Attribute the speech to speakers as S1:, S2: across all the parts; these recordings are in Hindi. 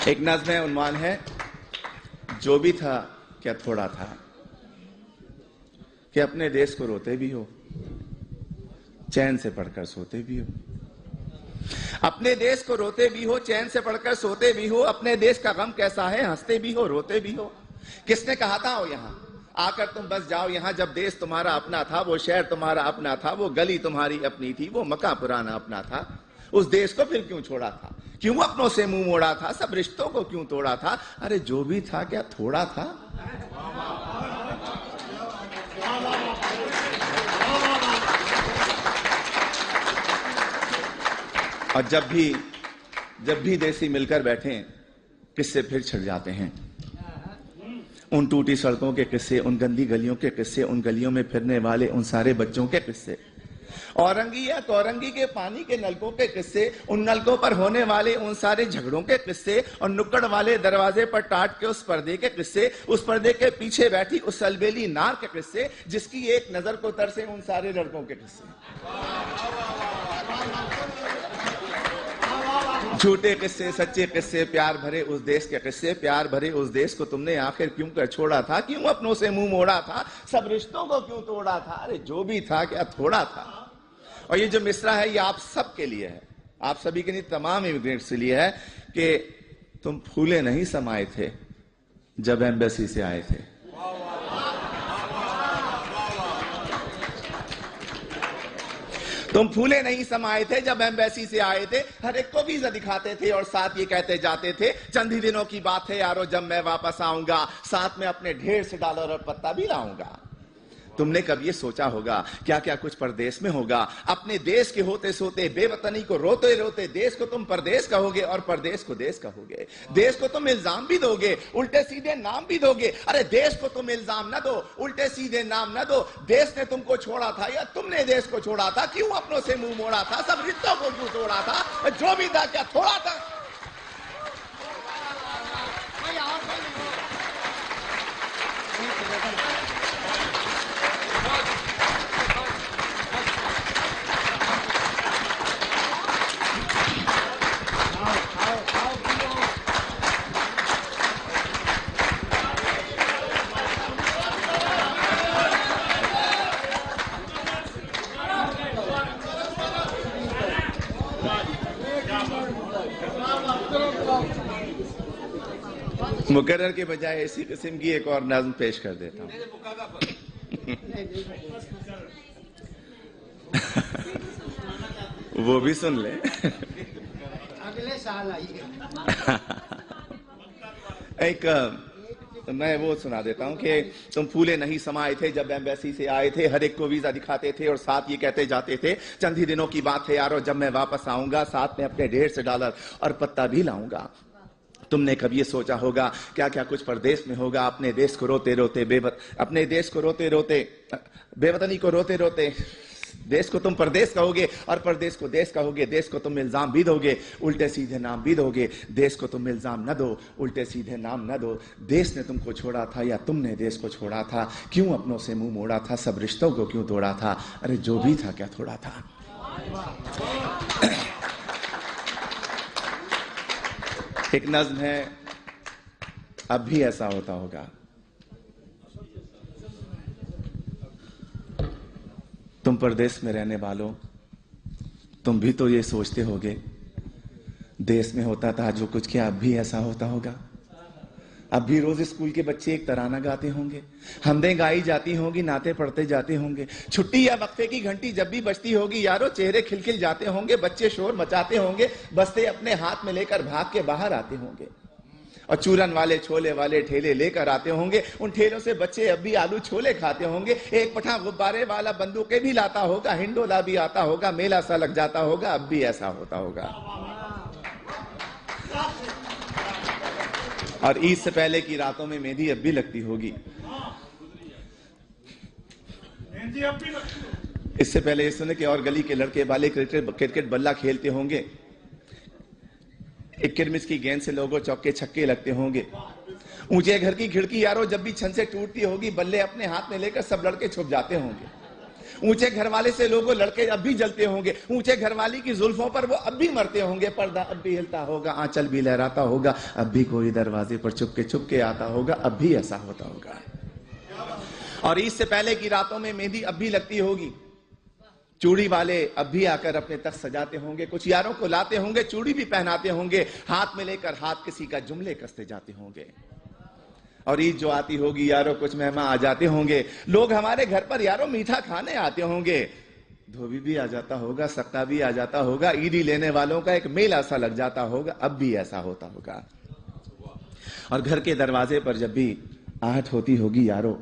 S1: एक नज़्म है, उन्वान है जो भी था क्या थोड़ा था, कि अपने देश को रोते भी हो, चैन से पढ़कर सोते भी हो। अपने देश को रोते भी हो, चैन से पढ़कर सोते भी हो। अपने देश का गम कैसा है, हंसते भी हो, रोते भी हो। किसने कहा था वो यहाँ आकर तुम बस जाओ यहाँ, जब देश तुम्हारा अपना था, वो शहर तुम्हारा अपना था, वो गली तुम्हारी अपनी थी, वो मकान पुराना अपना था। उस देश को फिर क्यों छोड़ा था, क्यों अपनों से मुंह मोड़ा था, सब रिश्तों को क्यों तोड़ा था। अरे जो भी था क्या थोड़ा था। और जब भी देसी मिलकर बैठे, किस्से फिर छिड़ जाते हैं। उन टूटी सड़कों के किस्से, उन गंदी गलियों के किस्से, उन गलियों में फिरने वाले उन सारे बच्चों के किस्से, औरंगी या कौरंगी के पानी के नलकों के किस्से, उन नलकों पर होने वाले उन सारे झगड़ों के किस्से, और नुक्कड़ वाले दरवाजे पर टाट के उस पर्दे के किस्से, उस पर्दे के पीछे बैठी उस अलबेली नार के किस्से, जिसकी एक नजर को तरसे उन सारे लड़कों के किस्से। झूठे किस्से, सच्चे किस्से, प्यार भरे उस देश के किस्से। प्यार भरे उस देश को तुमने आखिर क्यों कर छोड़ा था, क्यों अपनों से मुंह मोड़ा था, सब रिश्तों को क्यों तोड़ा था। अरे जो भी था क्या थोड़ा था। और ये जो मिसरा है ये आप सब के लिए है, आप सभी के लिए, तमाम इमिग्रेंट्स के लिए है, कि तुम फूले नहीं समाये थे जब एम्बेसी से आए थे। तुम फूले नहीं समाये थे जब एम्बेसी से आए थे। हर एक को वीजा दिखाते थे और साथ ये कहते जाते थे, चंद ही दिनों की बात है यारो जब मैं वापस आऊंगा, साथ में अपने ढेर से डॉलर और पत्ता भी लाऊंगा। तुमने कभी ये सोचा होगा क्या क्या कुछ परदेश में होगा। अपने देश के होते सोते, बेवतनी को रोते रोते, देश को तुम परदेश कहोगे और परदेश को देश कहोगे। देश को तुम इल्जाम भी दोगे, उल्टे सीधे नाम भी दोगे। अरे देश को तुम इल्जाम न दो, उल्टे सीधे नाम न दो। देश ने तुमको छोड़ा था या तुमने देश को छोड़ा था, क्यों अपनों से मुंह मोड़ा था, सब रिश्तों को क्यों तोड़ा था। जो भी था क्या थोड़ा था। मुकर्रर के बजाय इसी किस्म की एक और नज़्म पेश कर देता हूं। वो भी सुन ले।
S2: अगले साल आइए।
S1: एक मैं वो सुना देता हूं कि तुम फूले नहीं समाये थे जब एम्बेसी से आए थे। हर एक को वीजा दिखाते थे और साथ ये कहते जाते थे, चंद ही दिनों की बात है यारो जब मैं वापस आऊंगा, साथ में अपने ढेर से डॉलर और पत्ता भी लाऊंगा। तुमने कभी ये सोचा होगा क्या क्या कुछ परदेश में होगा। अपने देश को रोते रोते अपने देश को रोते रोते, बेवतनी को रोते रोते, देश को तुम परदेश कहोगे और परदेश को देश कहोगे। देश को तुम इल्जाम भी दोगे, उल्टे सीधे नाम भी दोगे। देश को तुम इल्जाम न दो, उल्टे सीधे नाम न दो। देश ने तुमको छोड़ा था या तुमने देश को छोड़ा था, क्यों अपनों से मुंह मोड़ा था, सब रिश्तों को क्यों तोड़ा था। अरे जो भी था क्या थोड़ा था। एक नज़्म है, अब भी ऐसा होता होगा। तुम परदेश में रहने वालों, तुम भी तो ये सोचते होगे, देश में होता था जो कुछ, क्या अब भी ऐसा होता होगा। अब भी रोज स्कूल के बच्चे एक तराना गाते होंगे, हमदें गाई जाती होंगी, नाते पढ़ते जाते होंगे। छुट्टी या वक्फे की घंटी जब भी बजती होगी यारो, चेहरे खिलखिल जाते होंगे, बच्चे शोर मचाते होंगे, बस्ते अपने हाथ में लेकर भाग के बाहर आते होंगे। और चूरन वाले छोले वाले ठेले लेकर आते होंगे, उन ठेलों से बच्चे अब भी आलू छोले खाते होंगे। एक पठा गुब्बारे वाला बंदूकें भी लाता होगा, हिंडोला भी आता होगा, मेला सा लग जाता होगा। अब भी ऐसा होता होगा। और ईद से पहले की रातों में मेहंदी अब भी लगती होगी। इससे पहले ये सुने कि और गली के लड़के वाले क्रिकेट बल्ला खेलते होंगे, एक किरमिस की गेंद से लोगों चौके छक्के लगते होंगे। ऊंचे घर की खिड़की यारो जब भी छन से टूटती होगी, बल्ले अपने हाथ में लेकर सब लड़के छुप जाते होंगे। ऊंचे घर वाले से लोगों लड़के अब भी जलते होंगे, ऊंचे घर वाली की जुल्फों पर वो अब भी मरते होंगे, पर्दा अब भी हिलता होगा, आंचल भी लहराता होगा, अब भी कोई दरवाजे पर चुपके आता होगा, अब भी ऐसा होता होगा। और ईद से पहले की रातों में मेहंदी अब भी लगती होगी, चूड़ी वाले अब भी आकर अपने तख्त सजाते होंगे, कुछ यारों को लाते होंगे, चूड़ी भी पहनाते होंगे, हाथ में लेकर हाथ किसी का जुमले कसते जाते होंगे। और ईद जो आती होगी यारों कुछ मेहमान आ जाते होंगे, लोग हमारे घर पर यारों मीठा खाने आते होंगे, धोबी भी आ जाता होगा, सक्का भी आ जाता होगा, ईदी लेने वालों का एक मेला सा लग जाता होगा, अब भी ऐसा होता होगा। और घर के दरवाजे पर जब भी आहट होती होगी यारों,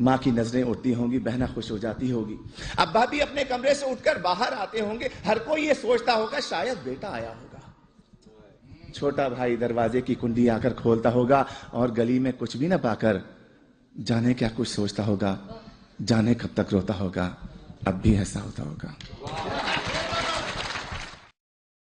S1: माँ की नजरें उठती होंगी, बहना खुश हो जाती होगी, अब्बा भी अपने कमरे से उठकर बाहर आते होंगे, हर कोई ये सोचता होगा शायद बेटा आया होगा। छोटा भाई दरवाजे की कुंडी आकर खोलता होगा और गली में कुछ भी ना पाकर जाने क्या कुछ सोचता होगा, जाने कब तक रोता होगा, अब भी ऐसा होता होगा।